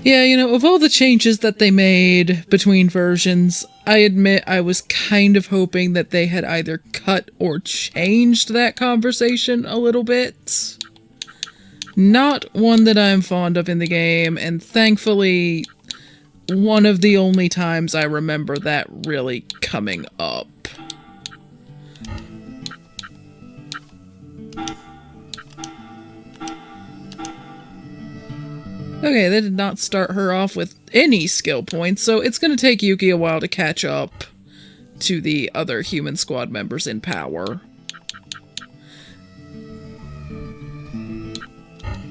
Yeah, you know, of all the changes that they made between versions, I admit I was kind of hoping that they had either cut or changed that conversation a little bit. Not one that I'm fond of in the game, and thankfully, one of the only times I remember that really coming up. Okay, they did not start her off with any skill points, so it's going to take Yuki a while to catch up to the other human squad members in power.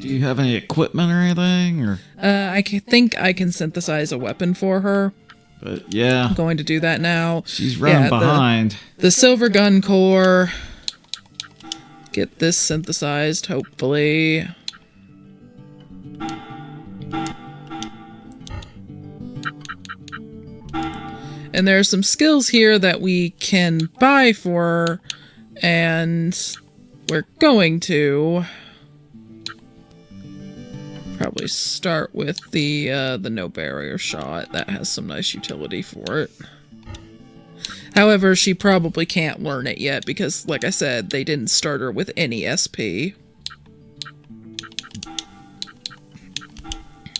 Do you have any equipment or anything? Or I think I can synthesize a weapon for her. But yeah, I'm going to do that now. She's running behind. The silver gun core. Get this synthesized, hopefully. And there are some skills here that we can buy for her, and we're going to probably start with the no barrier shot. That has some nice utility for it. However, she probably can't learn it yet because, like I said, they didn't start her with any SP.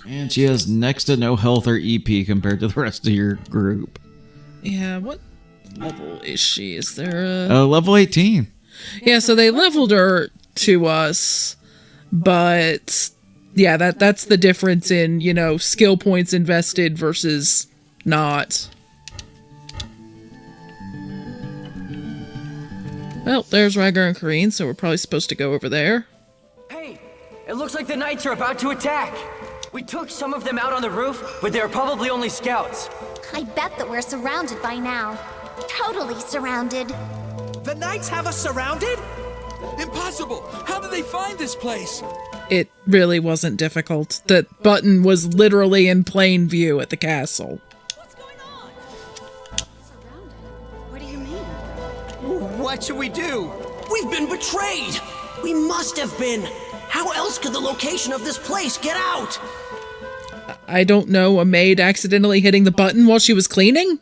And she has next to no health or EP compared to the rest of your group. Yeah, what level is she? Is there a... level 18. Yeah, so they leveled her to us, but yeah, that's the difference in, you know, skill points invested versus not. Well, there's Rygar and Kareen, so we're probably supposed to go over there. Hey, it looks like the Knights are about to attack. We took some of them out on the roof, but they were probably only scouts. I bet that we're surrounded by now. Totally surrounded. The Knights have us surrounded? Impossible! How did they find this place? It really wasn't difficult. The button was literally in plain view at the castle. What's going on? Surrounded? What do you mean? What should we do? We've been betrayed! We must have been! How else could the location of this place get out? I don't know, a maid accidentally hitting the button while she was cleaning?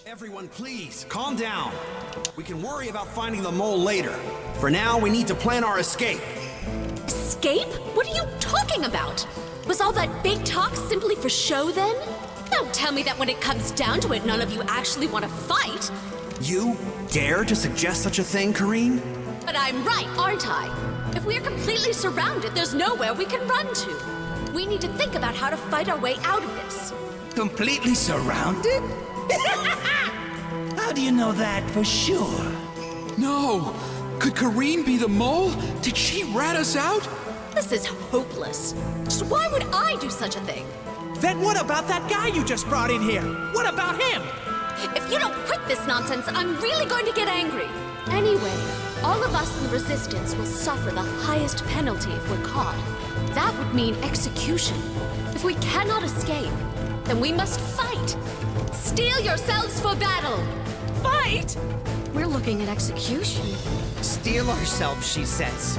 Everyone, please, calm down. We can worry about finding the mole later. For now, we need to plan our escape. Escape? What are you talking about? Was all that big talk simply for show then? Don't tell me that when it comes down to it, none of you actually want to fight. You dare to suggest such a thing, Kareen? But I'm right, aren't I? If we're completely surrounded, there's nowhere we can run to. We need to think about how to fight our way out of this. Completely surrounded? How do you know that for sure? No! Could Kareen be the mole? Did she rat us out? This is hopeless. Just why would I do such a thing? Then what about that guy you just brought in here? What about him? If you don't quit this nonsense, I'm really going to get angry. Anyway, all of us in the Resistance will suffer the highest penalty if we're caught. That would mean execution. If we cannot escape, then we must fight. Steel yourselves for battle. Fight? We're looking at execution. Steel ourselves, she says.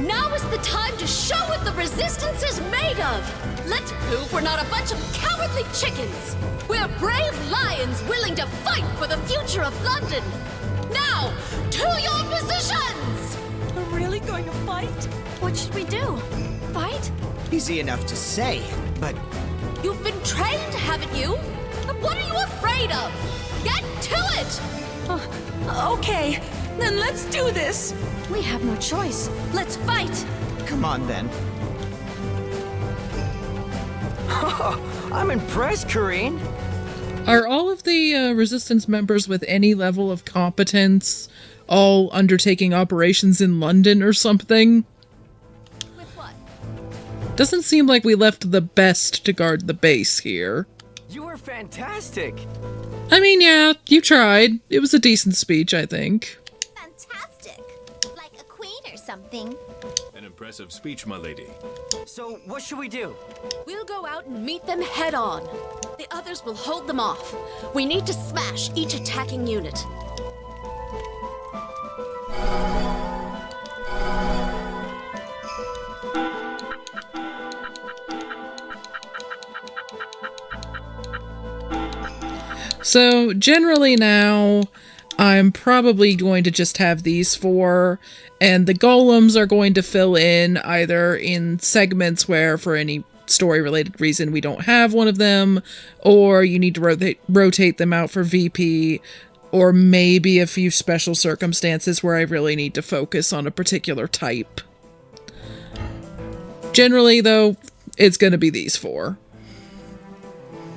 Now is the time to show what the Resistance is made of. Let's prove we're not a bunch of cowardly chickens. We're brave lions willing to fight for the future of London. Now, to your positions! We're really going to fight? What should we do? Fight? Easy enough to say, but... You've been trained, haven't you? What are you afraid of? Get to it! Okay, then let's do this. We have no choice. Let's fight! Come on, then. I'm impressed, Kareen. Are all of the Resistance members with any level of competence all undertaking operations in London or something? With what? Doesn't seem like we left the best to guard the base here. You were fantastic. I mean, yeah, you tried. It was a decent speech, I think. Fantastic. Like a queen or something. An impressive speech, my lady. So, what should we do? We'll go out and meet them head on. The others will hold them off. We need to smash each attacking unit. So, generally now, I'm probably going to just have these 4, and the golems are going to fill in either in segments where, for any story-related reason, we don't have one of them, or you need to rotate them out for VP, or maybe a few special circumstances where I really need to focus on a particular type. Generally, though, it's going to be these 4.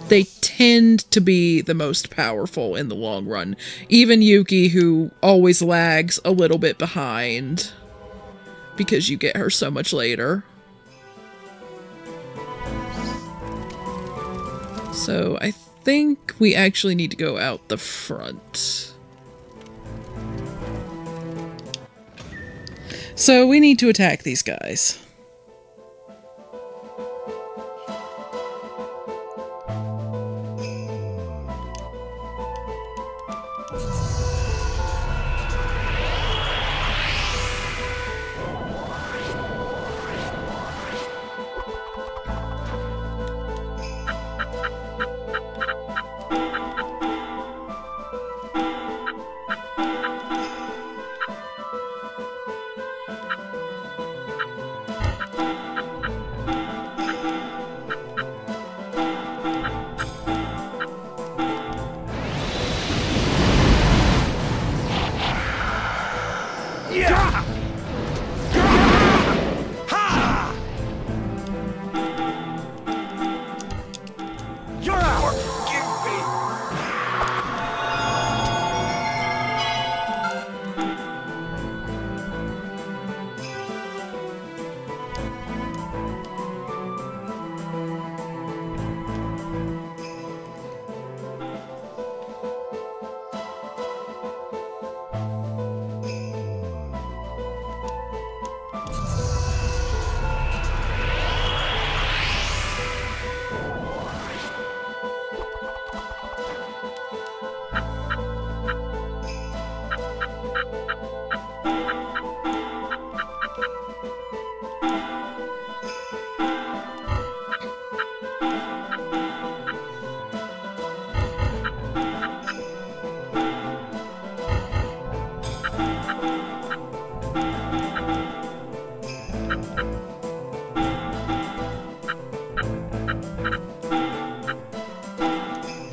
They tend to be the most powerful in the long run. Even Yuki, who always lags a little bit behind because you get her so much later. So I think we actually need to go out the front. So we need to attack these guys.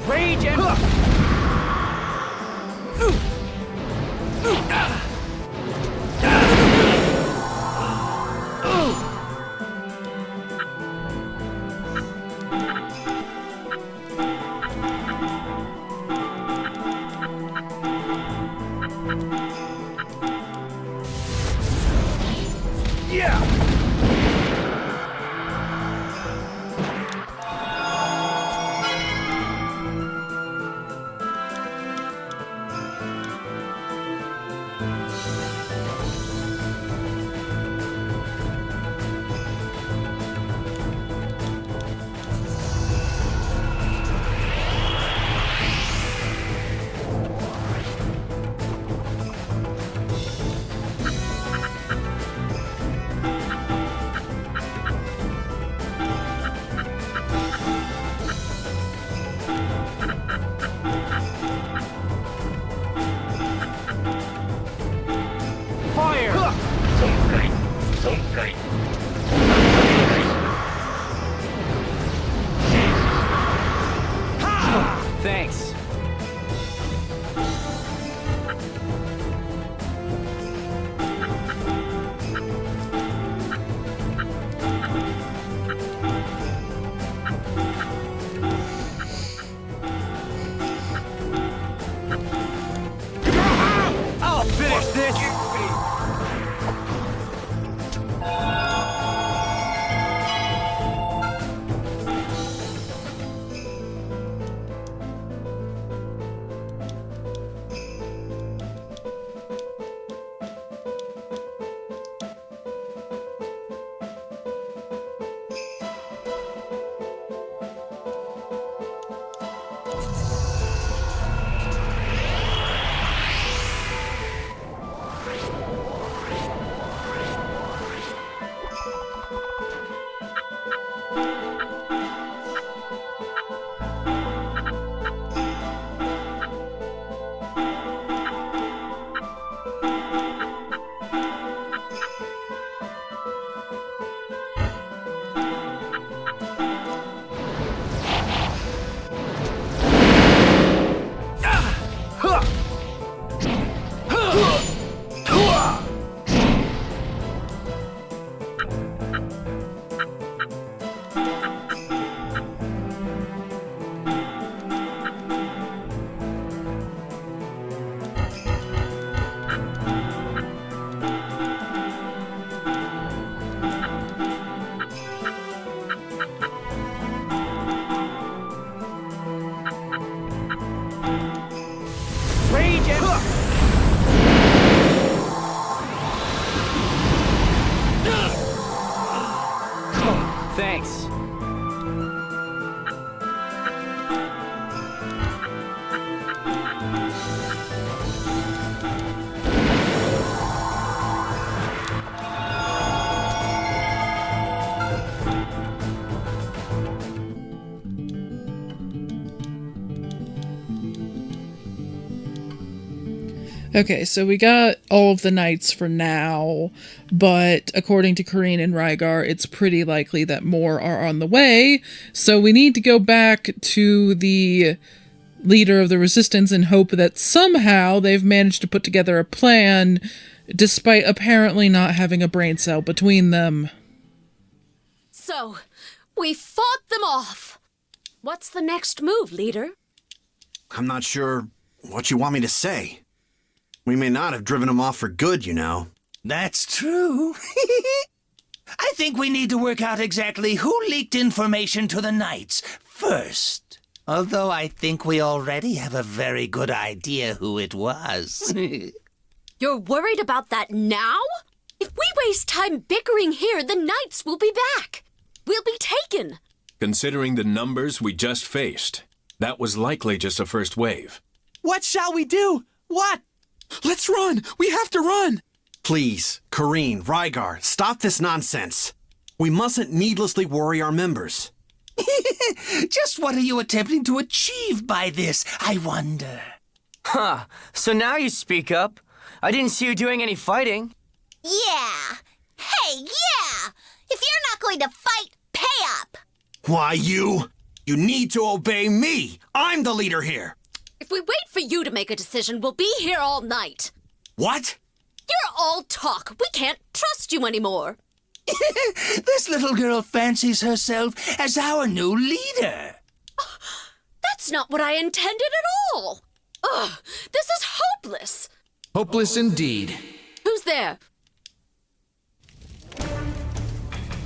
Rage and... Thanks. I'll finish this! Okay, so we got all of the knights for now, but according to Corrine and Rygar, it's pretty likely that more are on the way, so we need to go back to the leader of the resistance and hope that somehow they've managed to put together a plan, despite apparently not having a brain cell between them. So, we fought them off. What's the next move, leader? I'm not sure what you want me to say. We may not have driven him off for good, you know. That's true. I think we need to work out exactly who leaked information to the Knights first. Although I think we already have a very good idea who it was. You're worried about that now? If we waste time bickering here, the Knights will be back. We'll be taken. Considering the numbers we just faced, that was likely just a first wave. What shall we do? What? Let's run! We have to run! Please, Corrine, Rygar, stop this nonsense. We mustn't needlessly worry our members. Just what are you attempting to achieve by this, I wonder? Huh, so now you speak up. I didn't see you doing any fighting. Yeah. Hey, yeah! If you're not going to fight, pay up! Why, you need to obey me. I'm the leader here. If we wait for you to make a decision, we'll be here all night. What? You're all talk. We can't trust you anymore. This little girl fancies herself as our new leader. That's not what I intended at all. Ugh, this is hopeless. Hopeless indeed. Who's there?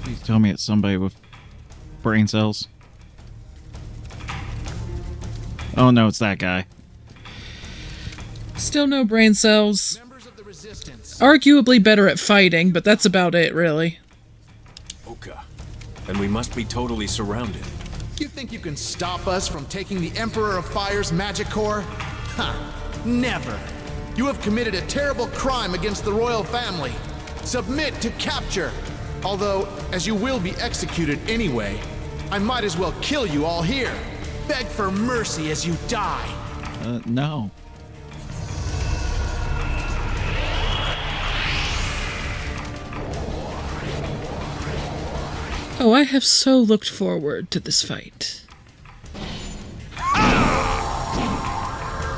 Please tell me it's somebody with brain cells. Oh no, it's that guy. Still no brain cells. Members of the Resistance. Arguably better at fighting, but that's about it, really. Oka. And we must be totally surrounded. You think you can stop us from taking the Emperor of Fire's magic core? Ha! Never! You have committed a terrible crime against the royal family. Submit to capture! Although, as you will be executed anyway, I might as well kill you all here. Beg for mercy as you die. No. Oh, I have so looked forward to this fight.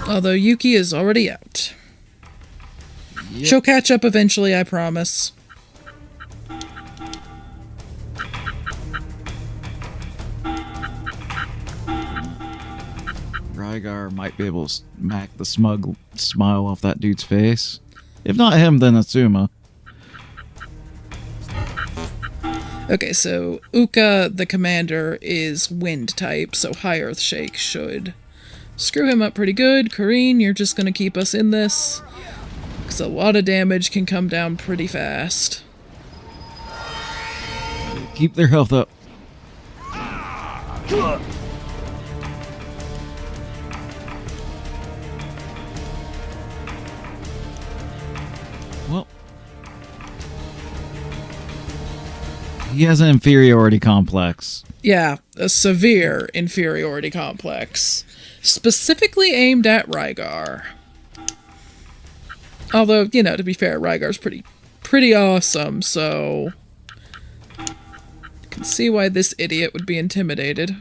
Although Yuki is already out. Yep. She'll catch up eventually, I promise. Rygar might be able to smack the smug smile off that dude's face. If not him, then Asuma. Okay, so Uka, the commander, is wind type, so High Earth Shake should screw him up pretty good. Corrine, you're just gonna keep us in this, because a lot of damage can come down pretty fast. Keep their health up. Well, he has an inferiority complex. Yeah, a severe inferiority complex. Specifically aimed at Rygar. Although, you know, to be fair, Rygar's pretty awesome, so you can see why this idiot would be intimidated.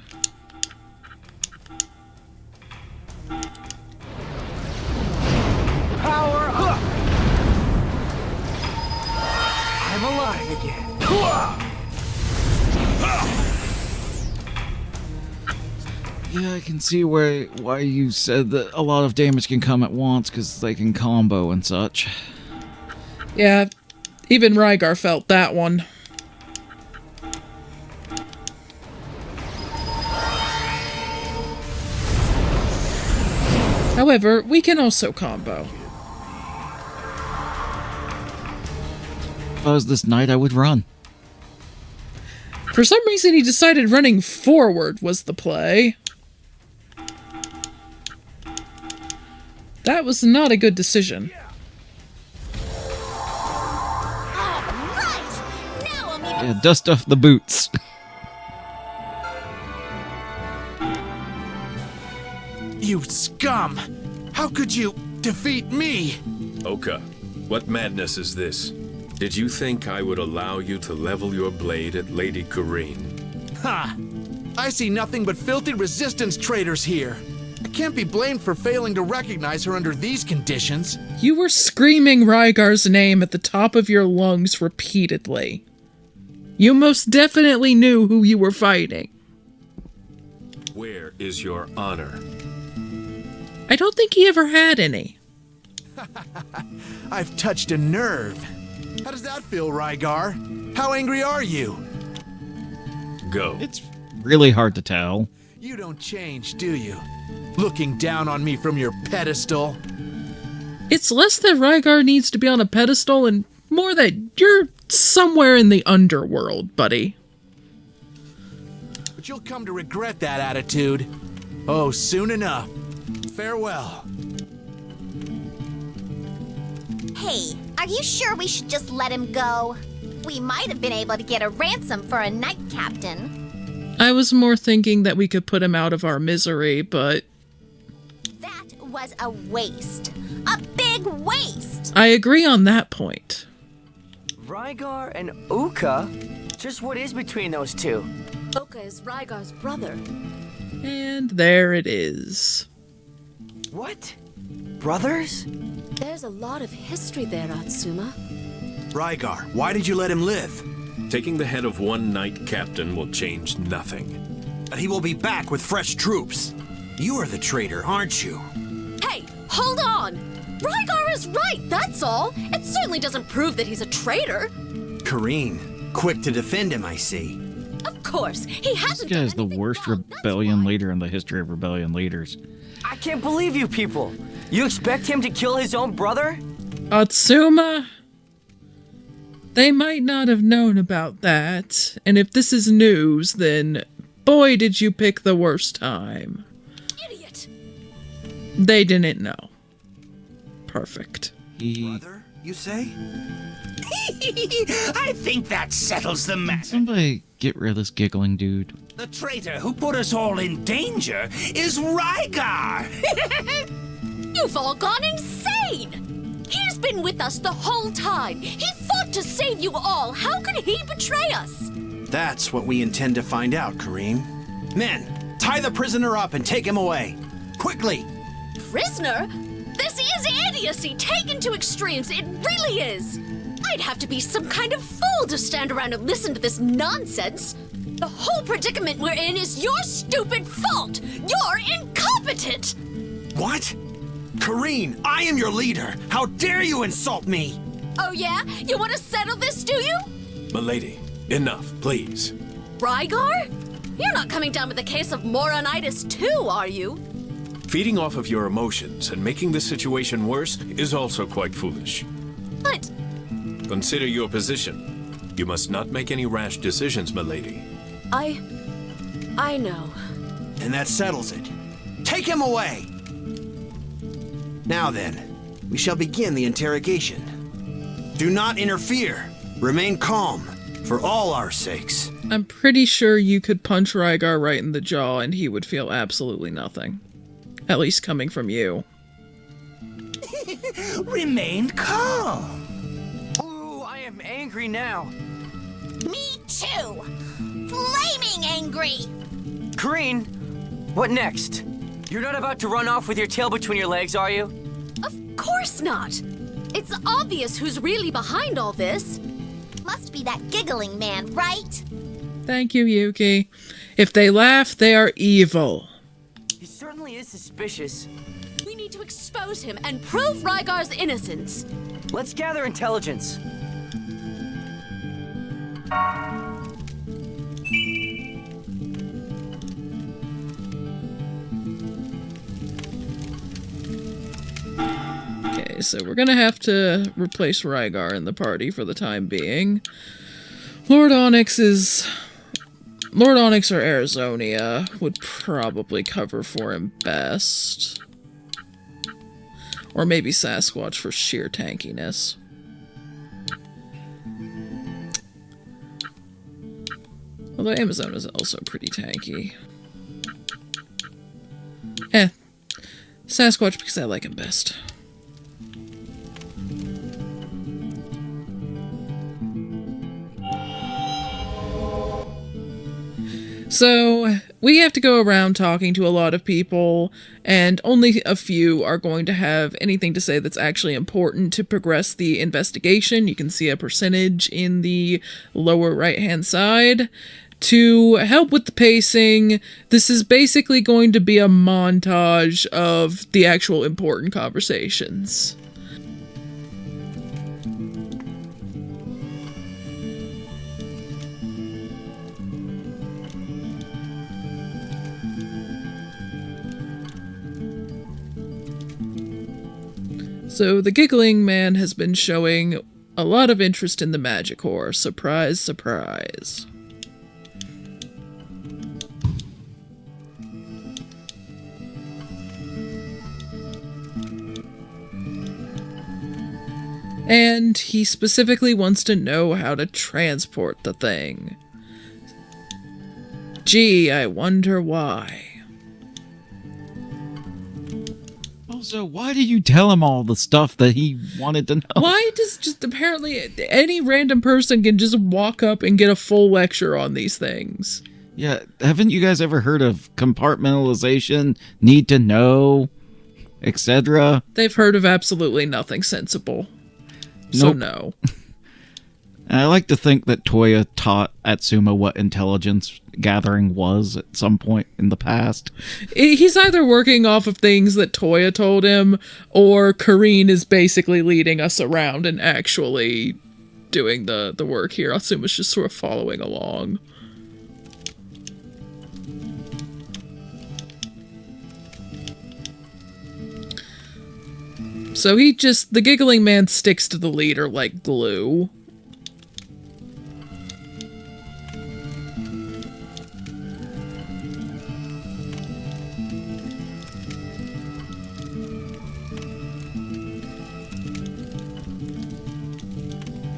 Power up! I'm alive again. Yeah, I can see why you said that a lot of damage can come at once, because they can combo and such. Yeah, even Rygar felt that one. However, we can also combo. If I was this knight, I would run. For some reason, he decided running forward was the play. That was not a good decision. Yeah, dust off the boots. You scum! How could you defeat me? Oka, what madness is this? Did you think I would allow you to level your blade at Lady Kareen? Ha! I see nothing but filthy resistance traitors here. I can't be blamed for failing to recognize her under these conditions. You were screaming Rygar's name at the top of your lungs repeatedly. You most definitely knew who you were fighting. Where is your honor? I don't think he ever had any. I've touched a nerve. How does that feel, Rygar? How angry are you? Go. It's really hard to tell. You don't change, do you? Looking down on me from your pedestal. It's less that Rygar needs to be on a pedestal and more that you're somewhere in the underworld, buddy. But you'll come to regret that attitude. Oh, soon enough. Farewell. Hey, are you sure we should just let him go? We might have been able to get a ransom for a knight captain. I was more thinking that we could put him out of our misery, but... That was a waste. A big waste! I agree on that point. Rygar and Uka? Just what is between those two? Oka is Rygar's brother. And there it is. What? Brothers? There's a lot of history there, Atsuma. Rygar, why did you let him live? Taking the head of one knight captain will change nothing. But he will be back with fresh troops. You are the traitor, aren't you? Hey, hold on! Rygar is right, that's all. It certainly doesn't prove that he's a traitor. Kareen, quick to defend him, I see. Of course, he hasn't This guy's done the anything worst wrong, rebellion that's why. leader in the history of rebellion leaders. I can't believe you people. You expect him to kill his own brother? Atsuma? They might not have known about that, and if this is news, then boy did you pick the worst time. Idiot! They didn't know. Perfect. Brother, you say? I think that settles the matter. Somebody get rid of this giggling dude. The traitor who put us all in danger is Rygar! You've all gone insane! He's been with us the whole time. He fought to save you all. How could he betray us? That's what we intend to find out, Kareen. Men, tie the prisoner up and take him away. Quickly! Prisoner? This is idiocy taken to extremes. It really is. I'd have to be some kind of fool to stand around and listen to this nonsense. The whole predicament we're in is your stupid fault. You're incompetent. What? Kareen, I am your leader. How dare you insult me? Oh yeah? You want to settle this, do you? Milady, enough, please. Rygar? You're not coming down with a case of moronitis too, are you? Feeding off of your emotions and making the situation worse is also quite foolish. But Consider your position. You must not make any rash decisions, milady. I know. And that settles it. Take him away! Now then, we shall begin the interrogation. Do not interfere. Remain calm, for all our sakes. I'm pretty sure you could punch Rygar right in the jaw and he would feel absolutely nothing. At least coming from you. Remain calm. Ooh, I am angry now. Me too! Flaming angry! Kareen, what next? You're not about to run off with your tail between your legs, are you? Of course not. It's obvious who's really behind all this. Must be that giggling man, right? Thank you, Yuki. If they laugh, they are evil. He certainly is suspicious. We need to expose him and prove Rygar's innocence. Let's gather intelligence. Okay, so we're gonna have to replace Rygar in the party for the time being. Lord Onyx or Arizonia would probably cover for him best. Or maybe Sasquatch for sheer tankiness. Although Amazon is also pretty tanky. Sasquatch because I like him best. So, we have to go around talking to a lot of people, and only a few are going to have anything to say that's actually important to progress the investigation. You can see a percentage in the lower right-hand side. To help with the pacing, this is basically going to be a montage of the actual important conversations. So the giggling man has been showing a lot of interest in the magic horror. Surprise, surprise. And he specifically wants to know how to transport the thing. Gee, I wonder why. Also, why did you tell him all the stuff that he wanted to know? Why does just apparently any random person can just walk up and get a full lecture on these things? Yeah, haven't you guys ever heard of compartmentalization, need to know, etc.? They've heard of absolutely nothing sensible. So Nope. no. And I like to think that Toya taught Atsuma what intelligence gathering was at some point in the past. He's either working off of things that Toya told him, or Kareen is basically leading us around and actually doing the work here. Atsuma's just sort of following along. So the giggling man sticks to the leader like glue.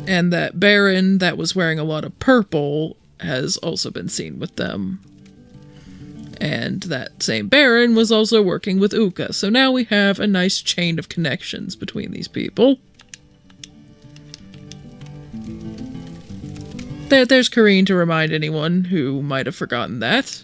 And that Baron that was wearing a lot of purple has also been seen with them. And that same Baron was also working with Uka. So now we have a nice chain of connections between these people. There's Kareen to remind anyone who might have forgotten that.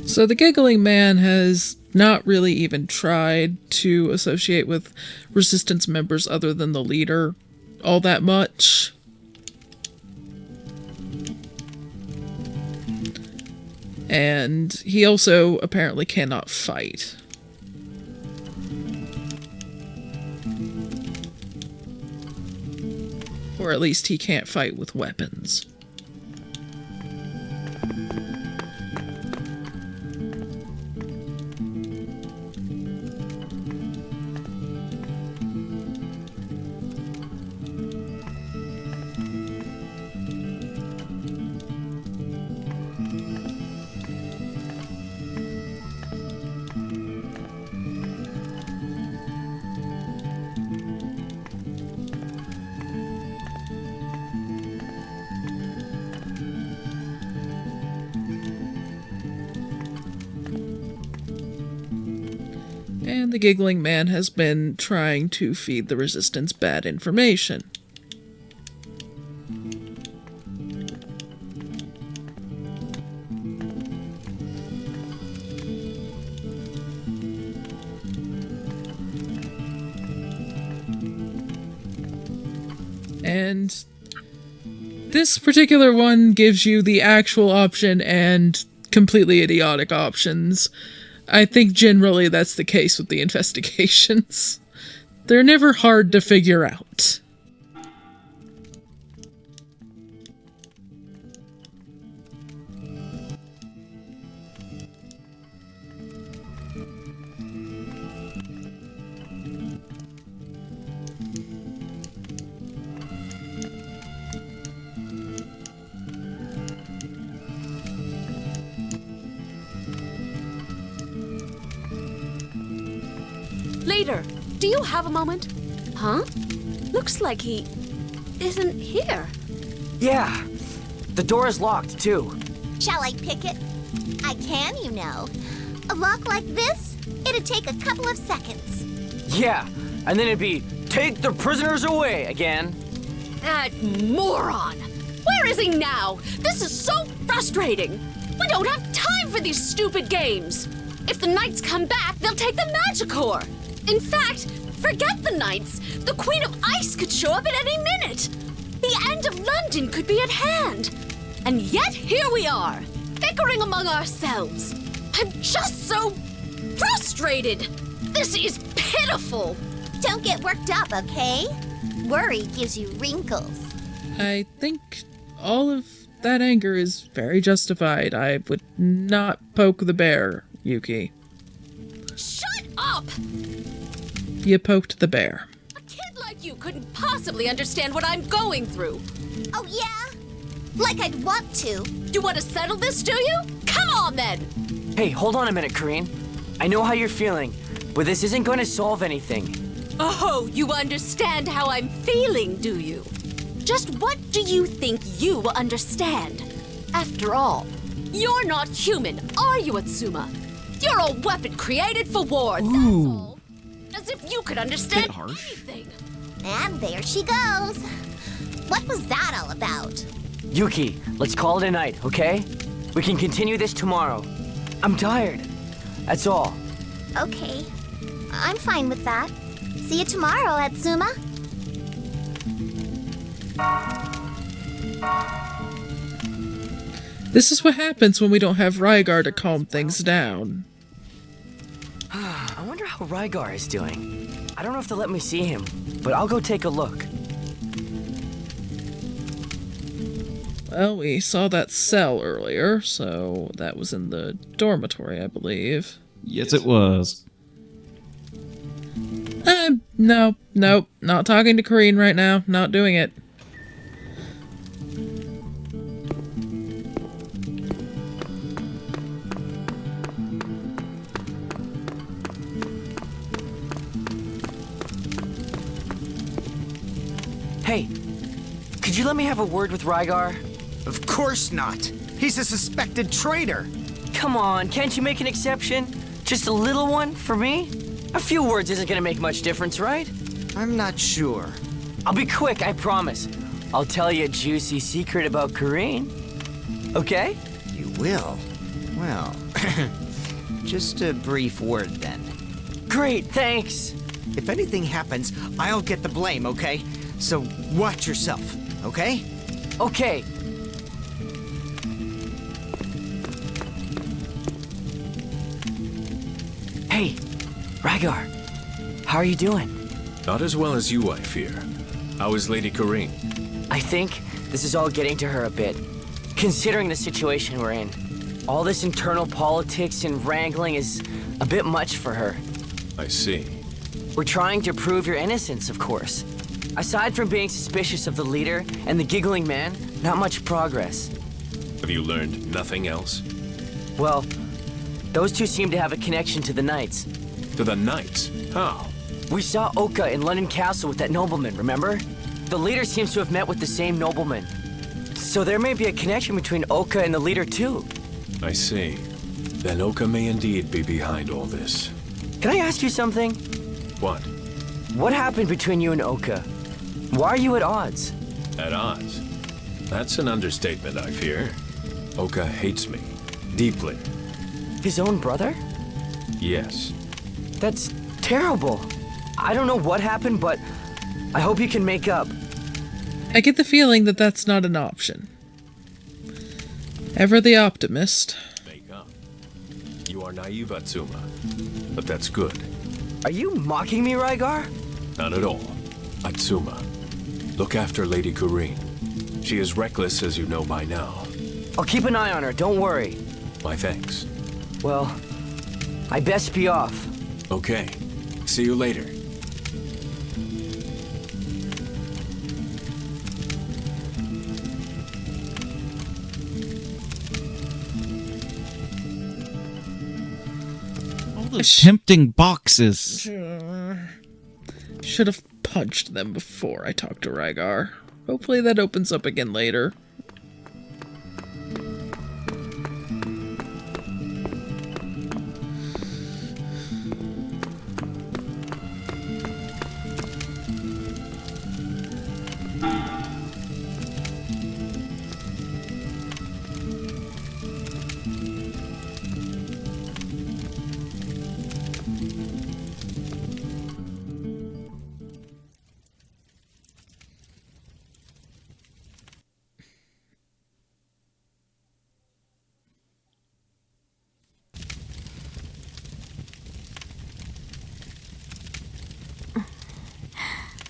So the giggling man has not really even tried to associate with resistance members other than the leader all that much. And he also apparently cannot fight. Or at least he can't fight with weapons. And the giggling man has been trying to feed the resistance bad information. And this particular one gives you the actual option and completely idiotic options. I think generally that's the case with the investigations. They're never hard to figure out. Later. Do you have a moment? Huh? Looks like he isn't here. Yeah. The door is locked, too. Shall I pick it? I can, you know. A lock like this, it'd take a couple of seconds. Yeah. And then it'd be, take the prisoners away again. That moron! Where is he now? This is so frustrating! We don't have time for these stupid games! If the knights come back, they'll take the Magicore! In fact, forget the knights! The Queen of Ice could show up at any minute! The end of London could be at hand! And yet here we are, bickering among ourselves! I'm just so frustrated! This is pitiful! Don't get worked up, okay? Worry gives you wrinkles. I think all of that anger is very justified. I would not poke the bear, Yuki. Shut up! You poked the bear. A kid like you couldn't possibly understand what I'm going through. Oh, yeah? Like I'd want to. You want to settle this, do you? Come on, then! Hey, hold on a minute, Kareen. I know how you're feeling, but this isn't going to solve anything. Oh, you understand how I'm feeling, do you? Just what do you think you will understand? After all, you're not human, are you, Atsuma? You're a weapon created for war, that's all. As if you could understand Bit harsh. anything. And there she goes. What was that all about? Yuki, let's call it a night, okay? We can continue this tomorrow. I'm tired. That's all. Okay. I'm fine with that. See you tomorrow, Atsuma. This is what happens when we don't have Rygar to calm things down. I wonder how Rygar is doing. I don't know if they'll let me see him, but I'll go take a look. Well, we saw that cell earlier, so that was in the dormitory, I believe. Yes, it was. No, not talking to Kareen right now. Not doing it. Hey, could you let me have a word with Rygar? Of course not. He's a suspected traitor. Come on, can't you make an exception? Just a little one for me? A few words isn't gonna make much difference, right? I'm not sure. I'll be quick, I promise. I'll tell you a juicy secret about Kareen. Okay? You will? Well, just a brief word then. Great, thanks. If anything happens, I'll get the blame, okay? So watch yourself, okay? Okay. Hey, Rygar, how are you doing? Not as well as you, I fear. How is Lady Kareen? I think this is all getting to her a bit, considering the situation we're in. All this internal politics and wrangling is a bit much for her. I see. We're trying to prove your innocence, of course. Aside from being suspicious of the leader and the giggling man, not much progress. Have you learned nothing else? Well, those two seem to have a connection to the Knights. To the Knights? How? We saw Oka in London Castle with that nobleman, remember? The leader seems to have met with the same nobleman. So there may be a connection between Oka and the leader, too. I see. Then Oka may indeed be behind all this. Can I ask you something? What? What happened between you and Oka? Why are you at odds? At odds? That's an understatement, I fear. Oka hates me. Deeply. His own brother? Yes. That's terrible. I don't know what happened, but I hope you can make up. I get the feeling that that's not an option. Ever the optimist. Make up. You are naive, Atsuma. But that's good. Are you mocking me, Rygar? Not at all. Atsuma, look after Lady Kareen. She is reckless, as you know by now. I'll keep an eye on her, don't worry. My thanks. Well, I best be off. Okay. See you later. those tempting boxes. Should have punched them before I talked to Rygar. Hopefully that opens up again later.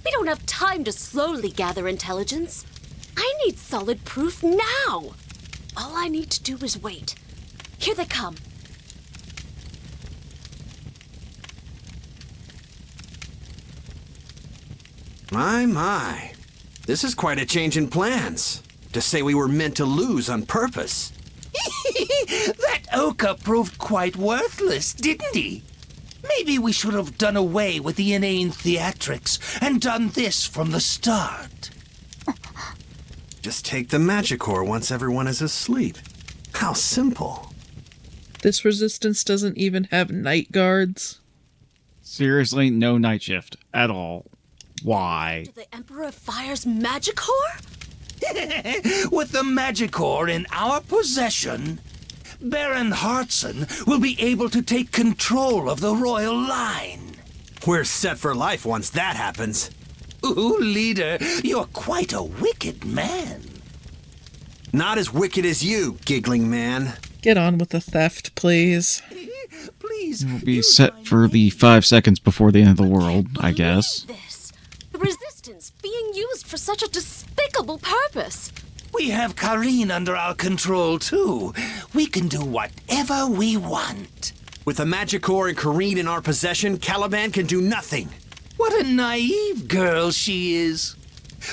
We don't have time to slowly gather intelligence. I need solid proof now. All I need to do is wait. Here they come. My. This is quite a change in plans. To say we were meant to lose on purpose. That Oka proved quite worthless, didn't he? Maybe we should have done away with the inane theatrics and done this from the start. Just take the Magicore once everyone is asleep. How simple. This resistance doesn't even have night guards. Seriously, no night shift at all. Why? To the Emperor of Fire's Magicore? With the Magicore in our possession, Baron Hartson will be able to take control of the royal line. We're set for life once that happens. Ooh, leader, you're quite a wicked man. Not as wicked as you, giggling man. Get on with the theft, please. Please. We'll be set for the 5 seconds before the end of the world, I guess. This. The resistance being used for such a despicable purpose. We have Karine under our control, too. We can do whatever we want. With the Magicore and Karine in our possession, Caliban can do nothing. What a naive girl she is.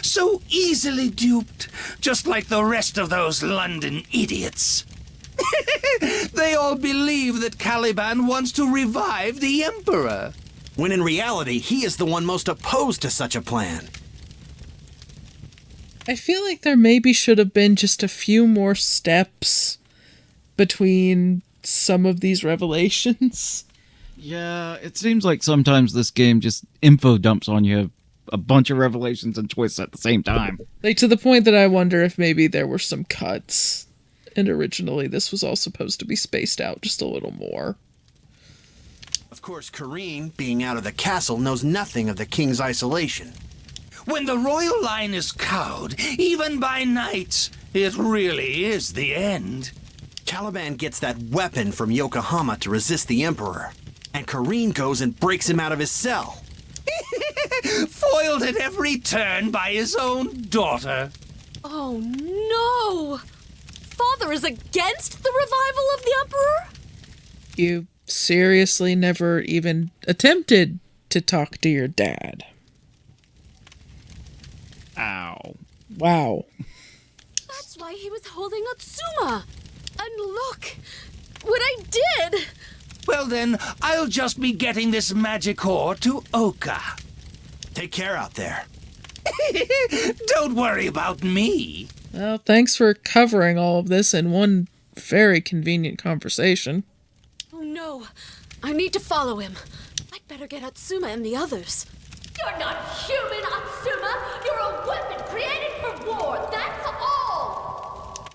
So easily duped, just like the rest of those London idiots. They all believe that Caliban wants to revive the Emperor. When in reality, he is the one most opposed to such a plan. I feel like there maybe should have been just a few more steps between some of these revelations. Yeah, it seems like sometimes this game just info dumps on you a bunch of revelations and twists at the same time. Like, to the point that I wonder if maybe there were some cuts. And originally this was all supposed to be spaced out just a little more. Of course, Karine, being out of the castle, knows nothing of the king's isolation. When the royal line is cowed, even by night, it really is the end. Caliban gets that weapon from Yokohama to resist the Emperor. And Karine goes and breaks him out of his cell. Foiled at every turn by his own daughter. Oh no! Father is against the revival of the Emperor? You seriously never even attempted to talk to your dad. Ow. Wow. That's why he was holding Otsuma. And look what I did. Well then, I'll just be getting this Magicore to Oka. Take care out there. Don't worry about me. Well, thanks for covering all of this in one very convenient conversation. Oh no, I need to follow him. I'd better get Otsuma and the others. You're not human, Otsuma! You're a weapon created for war, that's all!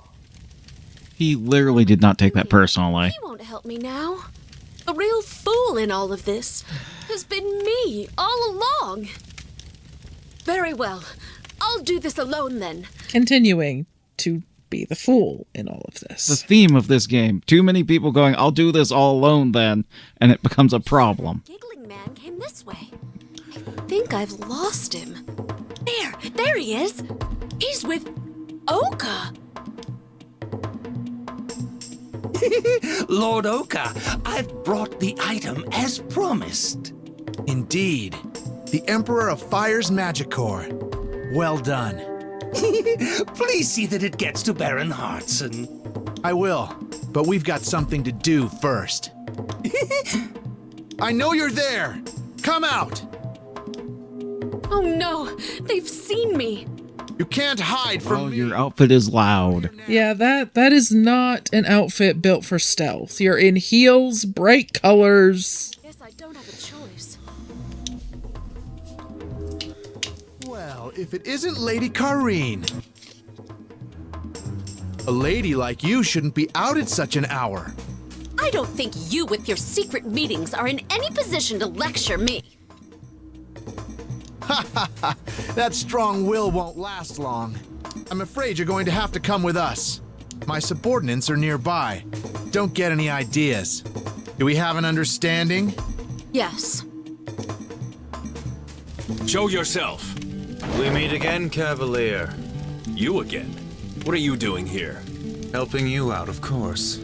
He literally did not take that personally. He won't help me now. The real fool in all of this has been me all along. Very well. I'll do this alone then. Continuing to be the fool in all of this. The theme of this game. Too many people going, I'll do this all alone then, and it becomes a problem. Giggling man came this way. I think I've lost him. There he is. He's with Oka. Lord Oka, I've brought the item as promised. Indeed. The Emperor of Fire's Magicore. Well done. Please see that it gets to Baron Hartson. I will, but we've got something to do first. I know you're there! Come out! Oh no, they've seen me. You can't hide from me! Your outfit is loud. Yeah, that is not an outfit built for stealth. You're in heels, bright colors. Guess I don't have a choice. Well, if it isn't Lady Kareen. A lady like you shouldn't be out at such an hour. I don't think you with your secret meetings are in any position to lecture me. Ha ha ha! That strong will won't last long. I'm afraid you're going to have to come with us. My subordinates are nearby. Don't get any ideas. Do we have an understanding? Yes. Show yourself. We meet again, Cavalier. You again? What are you doing here? Helping you out, of course.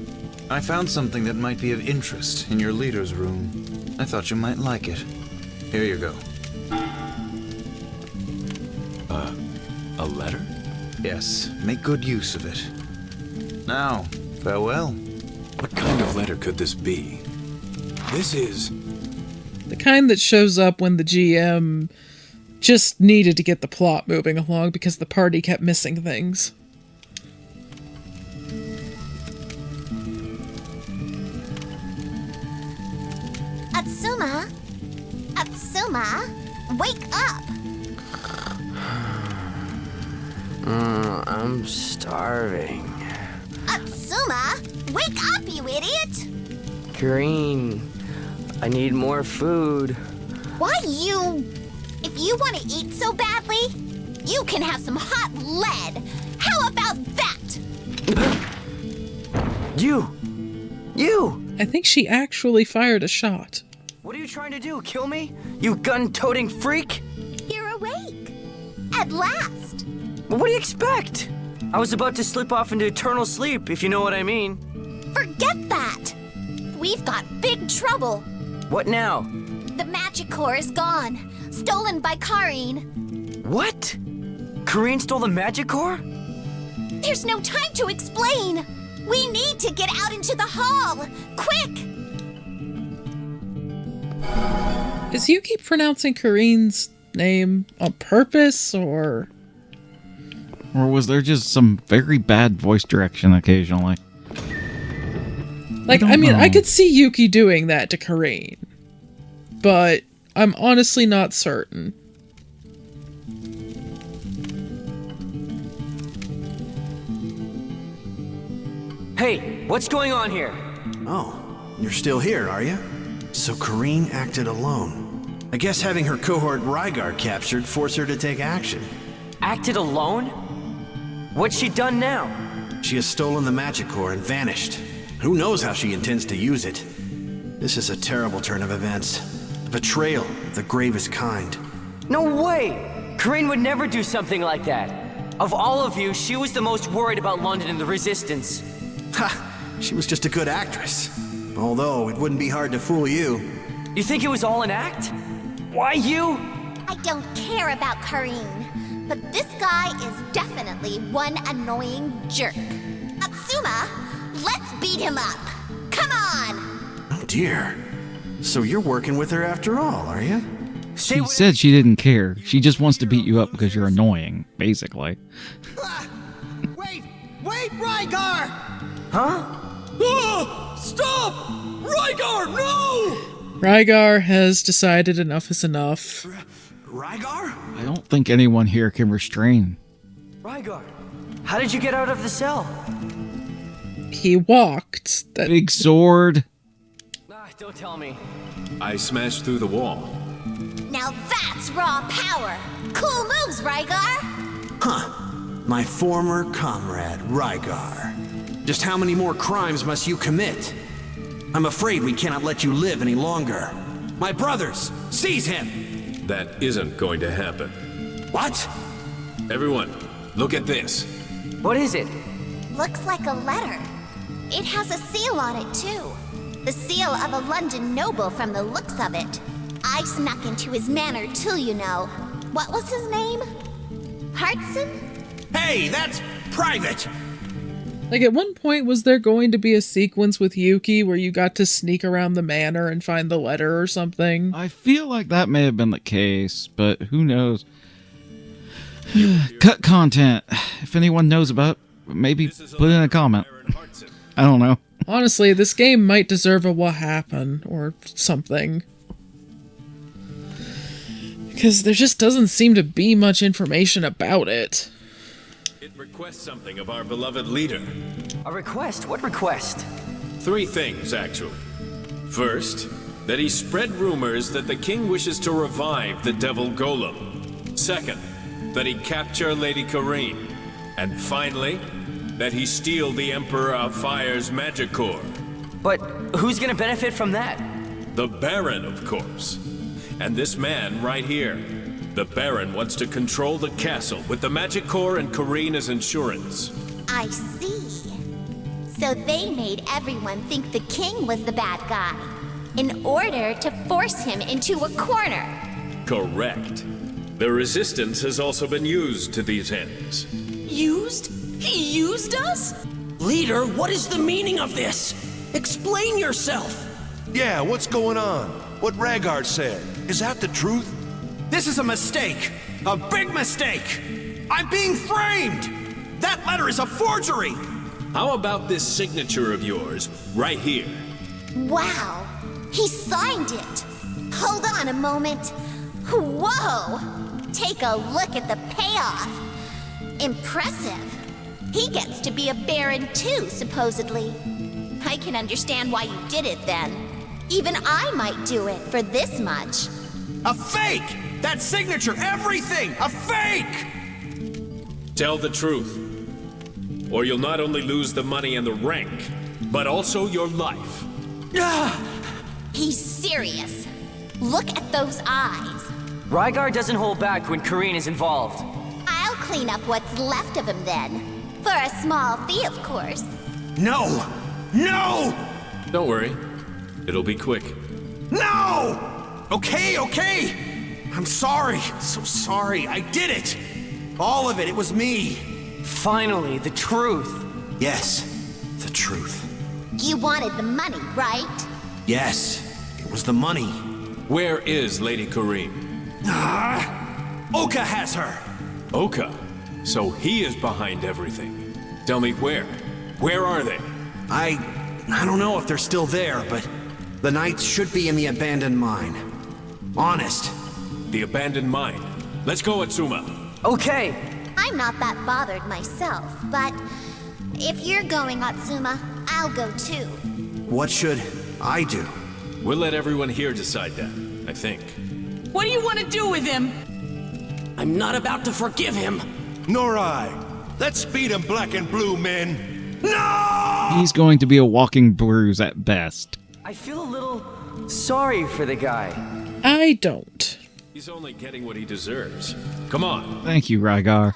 I found something that might be of interest in your leader's room. I thought you might like it. Here you go. A letter? Yes, make good use of it. Now, farewell. What kind of letter could this be? This is... The kind that shows up when the GM just needed to get the plot moving along because the party kept missing things. Atsuma, wake up! I'm starving. Atsuma, wake up, you idiot! Green, I need more food. Why you... If you want to eat so badly, you can have some hot lead. How about that? You! I think she actually fired a shot. What are you trying to do, kill me? You gun-toting freak? You're awake. At last. What do you expect? I was about to slip off into eternal sleep, if you know what I mean. Forget that. We've got big trouble. What now? The magic core is gone. Stolen by Kareen. What? Kareen stole the magic core? There's no time to explain. We need to get out into the hall. Quick! Is Yuki pronouncing Kareen's name on purpose, or was there just some very bad voice direction occasionally? Like, I mean, I could see Yuki doing that to Kareen, but I'm honestly not certain. Hey, what's going on here? Oh, you're still here, are you? So Kareen acted alone. I guess having her cohort Rygar captured forced her to take action. Acted alone? What's she done now? She has stolen the magic core and vanished. Who knows how she intends to use it? This is a terrible turn of events. A betrayal of the gravest kind. No way! Kareen would never do something like that. Of all of you, she was the most worried about London and the Resistance. Ha! She was just a good actress. Although, it wouldn't be hard to fool you. You think it was all an act? Why you? I don't care about Kareen, but this guy is definitely one annoying jerk. Atsuma, let's beat him up. Come on! Oh dear. So you're working with her after all, are you? She said she didn't care. She just wants to beat you up because you're annoying, basically. Wait, Rygar! Huh? Stop! Rygar, no! Rygar has decided enough is enough. Rygar? I don't think anyone here can restrain. Rygar, how did you get out of the cell? He walked. That big sword. Don't tell me. I smashed through the wall. Now that's raw power. Cool moves, Rygar. Huh. My former comrade, Rygar. Just how many more crimes must you commit? I'm afraid we cannot let you live any longer. My brothers, seize him! That isn't going to happen. What? Everyone, look at this. What is it? Looks like a letter. It has a seal on it, too. The seal of a London noble from the looks of it. I snuck into his manor, too, you know. What was his name? Hartson? Hey, that's private! Like, at one point, was there going to be a sequence with Yuki where you got to sneak around the manor and find the letter or something? I feel like that may have been the case, but who knows? Cut content. If anyone knows about it, maybe put in a comment. I don't know. Honestly, this game might deserve a what happened or something. Because there just doesn't seem to be much information about it. It requests something of our beloved leader. A request? What request? 3 things, actually. First, that he spread rumors that the king wishes to revive the Devil Golem. Second, that he capture Lady Corrine. And finally, that he steal the Emperor of Fire's magic core. But who's gonna benefit from that? The Baron, of course. And this man right here. The Baron wants to control the castle with the magic core and Corrine as insurance. I see. So they made everyone think the king was the bad guy, in order to force him into a corner. Correct. The resistance has also been used to these ends. Used? He used us? Leader, what is the meaning of this? Explain yourself. Yeah, what's going on? What Ragard said. Is that the truth? This is a mistake! A big mistake! I'm being framed! That letter is a forgery! How about this signature of yours, right here? Wow, he signed it. Hold on a moment. Whoa! Take a look at the payoff. Impressive. He gets to be a baron too, supposedly. I can understand why you did it then. Even I might do it for this much. A fake! That signature, everything! A fake! Tell the truth. Or you'll not only lose the money and the rank, but also your life. He's serious. Look at those eyes. Rygar doesn't hold back when Corrine is involved. I'll clean up what's left of him then. For a small fee, of course. No! No! Don't worry. It'll be quick. No! Okay. I'm sorry. So sorry. I did it. All of it. It was me. Finally, the truth. Yes, the truth. You wanted the money, right? Yes, it was the money. Where is Lady Corrine? Oka has her. Oka? So he is behind everything. Tell me where? Where are they? I don't know if they're still there, but the knights should be in the abandoned mine. Honest. The abandoned mine. Let's go, Atsuma. Okay. I'm not that bothered myself, but if you're going, Atsuma, I'll go too. What should I do? We'll let everyone here decide that, I think. What do you want to do with him? I'm not about to forgive him. Nor I. Let's beat him, black and blue men. No! He's going to be a walking bruise at best. I feel a little sorry for the guy. I don't. He's only getting what he deserves. Come on. Thank you, Rygar.